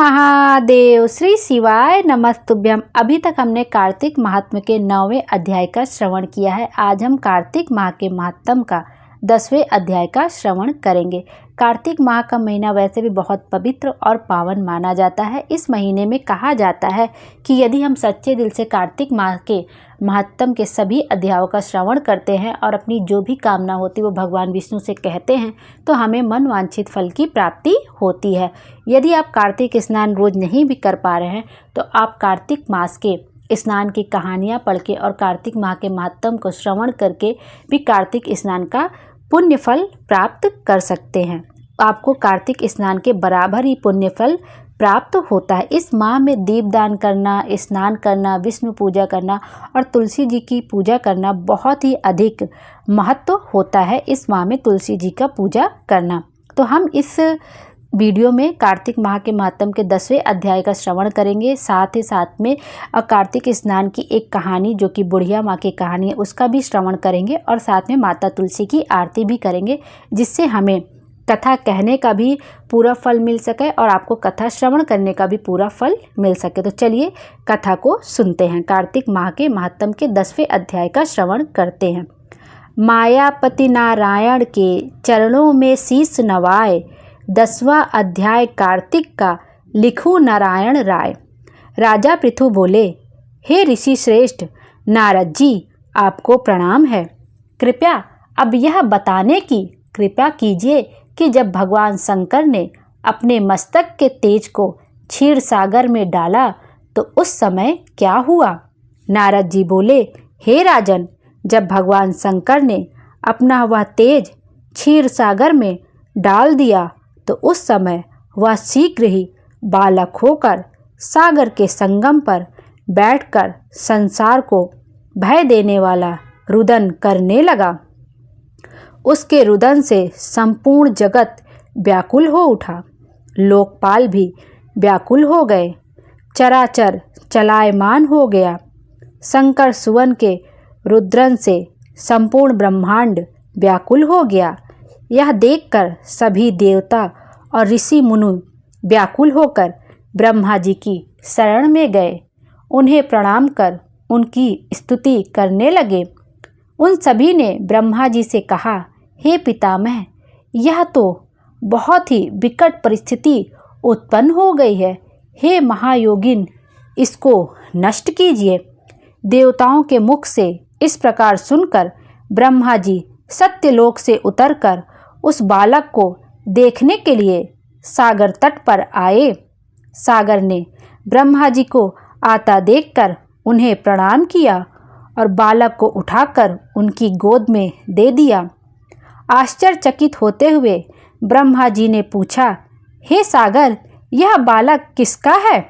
महादेव। श्री शिवाय नमस्तुभ्यम। अभी तक हमने कार्तिक महात्म्य के 9वें अध्याय का श्रवण किया है। आज हम कार्तिक माह के महात्म्य का 10वें अध्याय का श्रवण करेंगे। कार्तिक माह का महीना वैसे भी बहुत पवित्र और पावन माना जाता है। इस महीने में कहा जाता है कि यदि हम सच्चे दिल से कार्तिक माह के महात्म्य के सभी अध्यायों का श्रवण करते हैं और अपनी जो भी कामना होती है वो भगवान विष्णु से कहते हैं तो हमें मन वांछित फल की प्राप्ति होती है। यदि आप कार्तिक स्नान रोज नहीं भी कर पा रहे हैं तो आप कार्तिक मास के स्नान की कहानियाँ पढ़ के और कार्तिक माह के महात्म्य को श्रवण करके भी कार्तिक स्नान का पुण्य फल प्राप्त कर सकते हैं। आपको कार्तिक स्नान के बराबर ही पुण्य फल प्राप्त होता है। इस माह में दीपदान करना, स्नान करना, विष्णु पूजा करना और तुलसी जी की पूजा करना बहुत ही अधिक महत्व होता है। इस माह में तुलसी जी का पूजा करना। तो हम इस वीडियो में कार्तिक माह के महात्म्य के 10वें अध्याय का श्रवण करेंगे। साथ ही साथ में कार्तिक स्नान की एक कहानी जो कि बुढ़िया माँ की कहानी है उसका भी श्रवण करेंगे और साथ में माता तुलसी की आरती भी करेंगे, जिससे हमें कथा कहने का भी पूरा फल मिल सके और आपको कथा श्रवण करने का भी पूरा फल मिल सके। तो चलिए कथा को सुनते हैं। कार्तिक माह के महात्म्य के 10वें अध्याय का श्रवण करते हैं। मायापति नारायण के चरणों में शीश नवाए, 10वां अध्याय कार्तिक का लिखूं नारायण राय। राजा पृथु बोले, हे ऋषि श्रेष्ठ नारद जी, आपको प्रणाम है। कृपया अब यह बताने की कृपा कीजिए कि जब भगवान शंकर ने अपने मस्तक के तेज को क्षीर सागर में डाला तो उस समय क्या हुआ। नारद जी बोले, हे राजन, जब भगवान शंकर ने अपना वह तेज क्षीर सागर में डाल दिया तो उस समय वह शीघ्र ही बालक होकर सागर के संगम पर बैठकर संसार को भय देने वाला रुदन करने लगा। उसके रुदन से संपूर्ण जगत व्याकुल हो उठा, लोकपाल भी व्याकुल हो गए, चराचर चलायमान हो गया। शंकर सुवन के रुद्रन से संपूर्ण ब्रह्मांड व्याकुल हो गया। यह देखकर सभी देवता और ऋषि मुनि व्याकुल होकर ब्रह्मा जी की शरण में गए, उन्हें प्रणाम कर उनकी स्तुति करने लगे। उन सभी ने ब्रह्मा जी से कहा, हे पितामह, यह तो बहुत ही विकट परिस्थिति उत्पन्न हो गई है। हे महायोगिन, इसको नष्ट कीजिए। देवताओं के मुख से इस प्रकार सुनकर ब्रह्मा जी सत्यलोक से उतरकर उस बालक को देखने के लिए सागर तट पर आए। सागर ने ब्रह्मा जी को आता देखकर उन्हें प्रणाम किया और बालक को उठाकर उनकी गोद में दे दिया। आश्चर्यचकित होते हुए ब्रह्मा जी ने पूछा, हे सागर, यह बालक किसका है?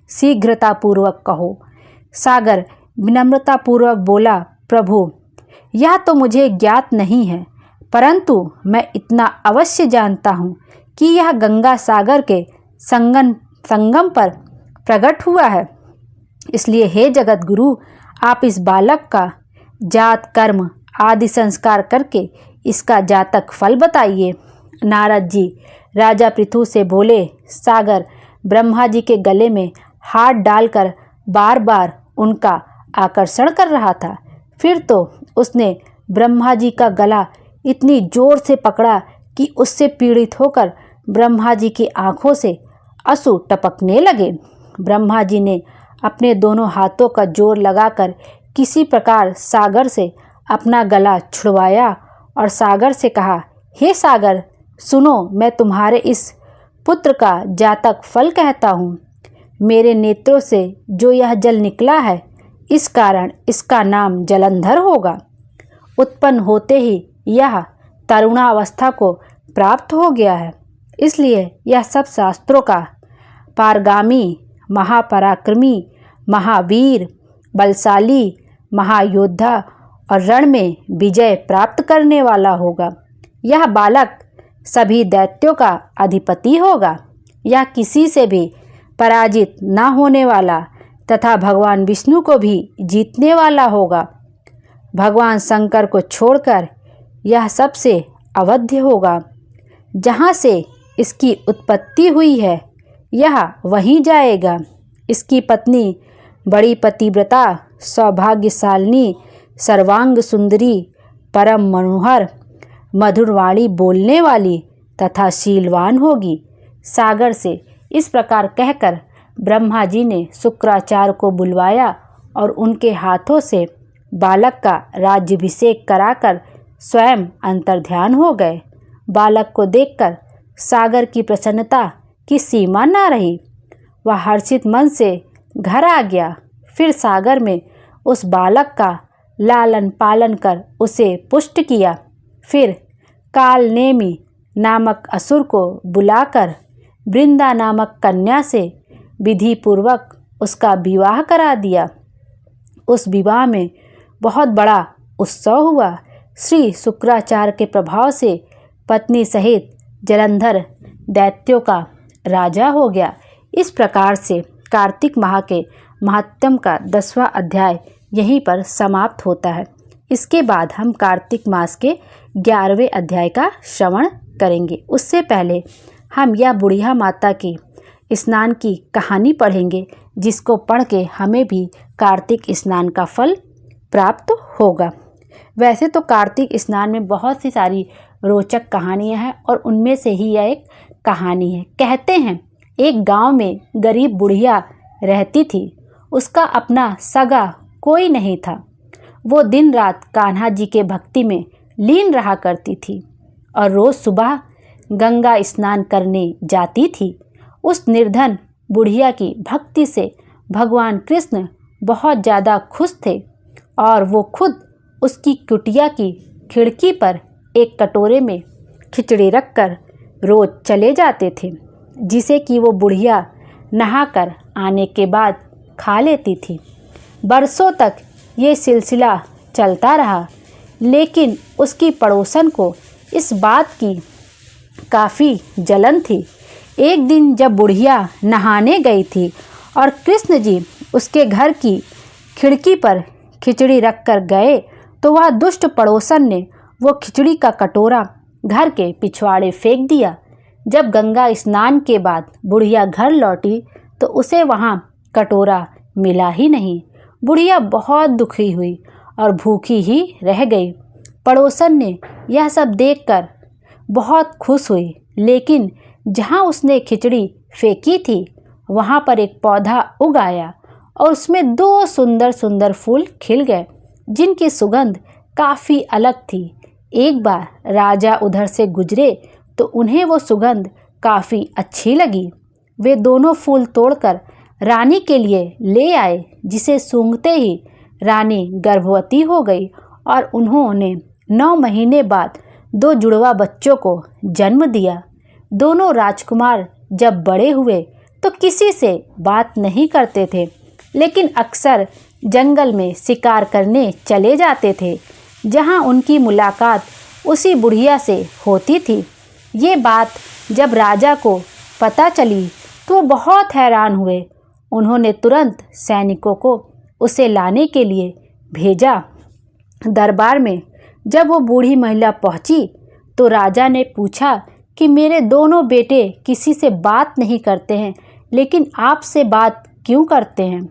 शीघ्रतापूर्वक कहो। सागर विनम्रतापूर्वक बोला, प्रभु, यह तो मुझे ज्ञात नहीं है, परंतु मैं इतना अवश्य जानता हूँ कि यह गंगा सागर के संगम पर प्रकट हुआ है। इसलिए हे जगत गुरु, आप इस बालक का जात कर्म आदि संस्कार करके इसका जातक फल बताइए। नारद जी राजा पृथु से बोले, सागर ब्रह्मा जी के गले में हाथ डालकर बार बार उनका आकर्षण कर रहा था। फिर तो उसने ब्रह्मा जी का गला इतनी जोर से पकड़ा कि उससे पीड़ित होकर ब्रह्मा जी की आंखों से आंसू टपकने लगे। ब्रह्मा जी ने अपने दोनों हाथों का जोर लगाकर किसी प्रकार सागर से अपना गला छुड़वाया और सागर से कहा, हे सागर, सुनो, मैं तुम्हारे इस पुत्र का जातक फल कहता हूँ। मेरे नेत्रों से जो यह जल निकला है, इस कारण इसका नाम जलंधर होगा। उत्पन्न होते ही यह तरुणावस्था को प्राप्त हो गया है, इसलिए यह सब शास्त्रों का पारगामी, महापराक्रमी, महावीर, बलशाली, महायोद्धा और रण में विजय प्राप्त करने वाला होगा। यह बालक सभी दैत्यों का अधिपति होगा। यह किसी से भी पराजित न होने वाला तथा भगवान विष्णु को भी जीतने वाला होगा। भगवान शंकर को छोड़कर यह सबसे अवध्य होगा। जहाँ से इसकी उत्पत्ति हुई है यह वहीं जाएगा। इसकी पत्नी बड़ी पतिव्रता, सौभाग्यशालिनी, सर्वांग सुंदरी, परम मनोहर, मधुरवाणी बोलने वाली तथा शीलवान होगी। सागर से इस प्रकार कहकर ब्रह्मा जी ने शुक्राचार्य को बुलवाया और उनके हाथों से बालक का राज्याभिषेक कराकर स्वयं अंतर्ध्यान हो गए। बालक को देखकर सागर की प्रसन्नता की सीमा न रही। वह हर्षित मन से घर आ गया। फिर सागर में उस बालक का लालन पालन कर उसे पुष्ट किया। फिर कालनेमी नामक असुर को बुलाकर वृंदा नामक कन्या से विधि पूर्वक उसका विवाह करा दिया। उस विवाह में बहुत बड़ा उत्सव हुआ। श्री शुक्राचार्य के प्रभाव से पत्नी सहित जलंधर दैत्यों का राजा हो गया। इस प्रकार से कार्तिक माह के महात्म्य का 10वां अध्याय यहीं पर समाप्त होता है। इसके बाद हम कार्तिक मास के 11वें अध्याय का श्रवण करेंगे। उससे पहले हम यह बुढ़िया माता की स्नान की कहानी पढ़ेंगे, जिसको पढ़ के हमें भी कार्तिक स्नान का फल प्राप्त होगा। वैसे तो कार्तिक स्नान में बहुत सी सारी रोचक कहानियां हैं और उनमें से ही यह एक कहानी है। कहते हैं एक गांव में गरीब बुढ़िया रहती थी। उसका अपना सगा कोई नहीं था। वो दिन रात कान्हा जी के भक्ति में लीन रहा करती थी और रोज़ सुबह गंगा स्नान करने जाती थी। उस निर्धन बुढ़िया की भक्ति से भगवान कृष्ण बहुत ज़्यादा खुश थे और वो खुद उसकी कुटिया की खिड़की पर एक कटोरे में खिचड़ी रखकर रोज़ चले जाते थे, जिसे कि वो बुढ़िया नहाकर आने के बाद खा लेती थी। बरसों तक ये सिलसिला चलता रहा, लेकिन उसकी पड़ोसन को इस बात की काफ़ी जलन थी। एक दिन जब बुढ़िया नहाने गई थी और कृष्ण जी उसके घर की खिड़की पर खिचड़ी रख कर गए, तो वह दुष्ट पड़ोसन ने वो खिचड़ी का कटोरा घर के पिछवाड़े फेंक दिया। जब गंगा स्नान के बाद बुढ़िया घर लौटी तो उसे वहाँ कटोरा मिला ही नहीं। बुढ़िया बहुत दुखी हुई और भूखी ही रह गई। पड़ोसन ने यह सब देखकर बहुत खुश हुई, लेकिन जहाँ उसने खिचड़ी फेंकी थी वहाँ पर एक पौधा उग आया और उसमें 2 सुंदर सुंदर फूल खिल गए, जिनकी सुगंध काफ़ी अलग थी। एक बार राजा उधर से गुजरे तो उन्हें वो सुगंध काफ़ी अच्छी लगी। वे दोनों फूल तोड़कर रानी के लिए ले आए, जिसे सूंघते ही रानी गर्भवती हो गई और उन्होंने 9 महीने बाद 2 जुड़वा बच्चों को जन्म दिया। दोनों राजकुमार जब बड़े हुए तो किसी से बात नहीं करते थे, लेकिन अक्सर जंगल में शिकार करने चले जाते थे, जहां उनकी मुलाकात उसी बुढ़िया से होती थी। ये बात जब राजा को पता चली तो वो बहुत हैरान हुए। उन्होंने तुरंत सैनिकों को उसे लाने के लिए भेजा। दरबार में जब वो बूढ़ी महिला पहुंची तो राजा ने पूछा कि मेरे दोनों बेटे किसी से बात नहीं करते हैं, लेकिन आपसे बात क्यों करते हैं?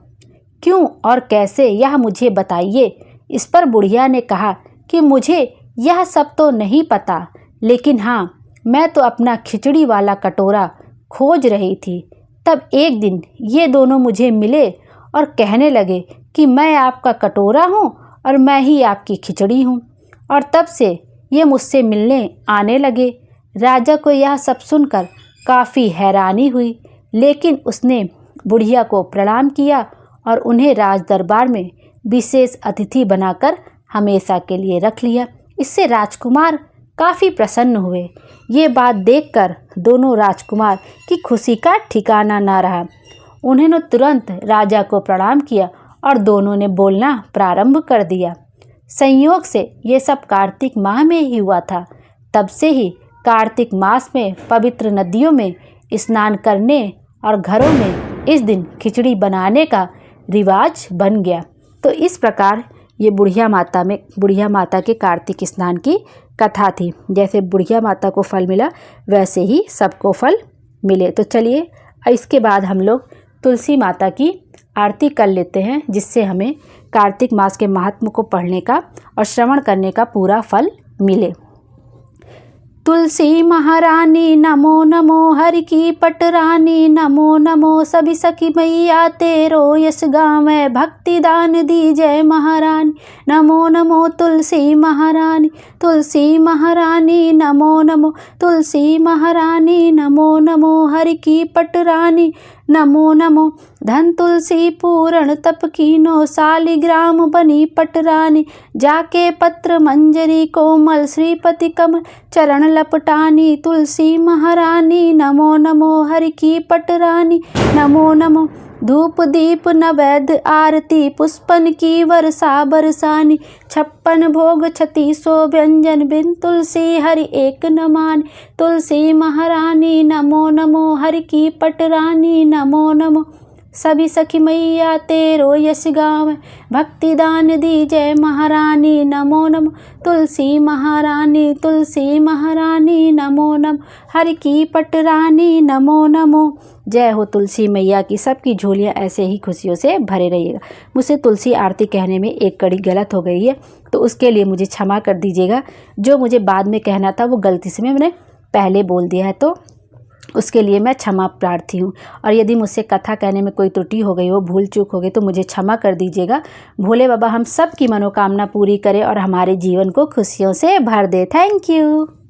क्यों और कैसे, यह मुझे बताइए। इस पर बुढ़िया ने कहा कि मुझे यह सब तो नहीं पता, लेकिन हाँ, मैं तो अपना खिचड़ी वाला कटोरा खोज रही थी। तब एक दिन ये दोनों मुझे मिले और कहने लगे कि मैं आपका कटोरा हूँ और मैं ही आपकी खिचड़ी हूँ, और तब से ये मुझसे मिलने आने लगे। राजा को यह सब सुनकर काफ़ी हैरानी हुई, लेकिन उसने बुढ़िया को प्रणाम किया और उन्हें राज दरबार में विशेष अतिथि बनाकर हमेशा के लिए रख लिया। इससे राजकुमार काफ़ी प्रसन्न हुए। ये बात देखकर दोनों राजकुमार की खुशी का ठिकाना ना रहा। उन्होंने तुरंत राजा को प्रणाम किया और दोनों ने बोलना प्रारंभ कर दिया। संयोग से ये सब कार्तिक माह में ही हुआ था। तब से ही कार्तिक मास में पवित्र नदियों में स्नान करने और घरों में इस दिन खिचड़ी बनाने का रिवाज बन गया। तो इस प्रकार ये बुढ़िया माता के कार्तिक स्नान की कथा थी। जैसे बुढ़िया माता को फल मिला, वैसे ही सबको फल मिले। तो चलिए इसके बाद हम लोग तुलसी माता की आरती कर लेते हैं, जिससे हमें कार्तिक मास के महात्म को पढ़ने का और श्रवण करने का पूरा फल मिले। तुलसी महारानी नमो नमो, हरि की पटरानी नमो नमो, सभी सखी मैया तेरो यश गावे, भक्ति दान दी जय महारानी नमो नमो। तुलसी महारानी, तुलसी महारानी नमो नमो, तुलसी महारानी नमो नमो, हरि की पटरानी नमो नमो। धन तुलसी पूरण तप कीनो, शालिग्राम बनी पटरानी, जाके पत्र मंजरी कोमल, श्रीपति कमल चरण लपटानी। तुलसी महारानी नमो नमो, हरि की पटरानी नमो नमो। धूप दीप नैवेद्य आरती, पुष्पन की वर्षा बरसानी, 56 भोग 36 व्यंजन, बिन तुलसी हरि एक न मानी। तुलसी महारानी नमो नमो, हरि की पटरानी नमो नमो, सभी सखी मैया तेरो यश गावे, भक्ति दान दी जय महारानी नमो नमो। तुलसी महारानी, तुलसी महारानी नमो नमो, हरि की पटरानी नमो नमो। जय हो तुलसी मैया की, सबकी झोलियाँ ऐसे ही खुशियों से भरे रहिएगा। मुझसे तुलसी आरती कहने में एक कड़ी गलत हो गई है, तो उसके लिए मुझे क्षमा कर दीजिएगा। जो मुझे बाद में कहना था वो गलती से मैंने पहले बोल दिया है, तो उसके लिए मैं क्षमा प्रार्थी हूँ। और यदि मुझसे कथा कहने में कोई त्रुटि हो गई हो, भूल चूक हो गई, तो मुझे क्षमा कर दीजिएगा। भोले बाबा हम सब की मनोकामना पूरी करे और हमारे जीवन को खुशियों से भर दे। Thank you.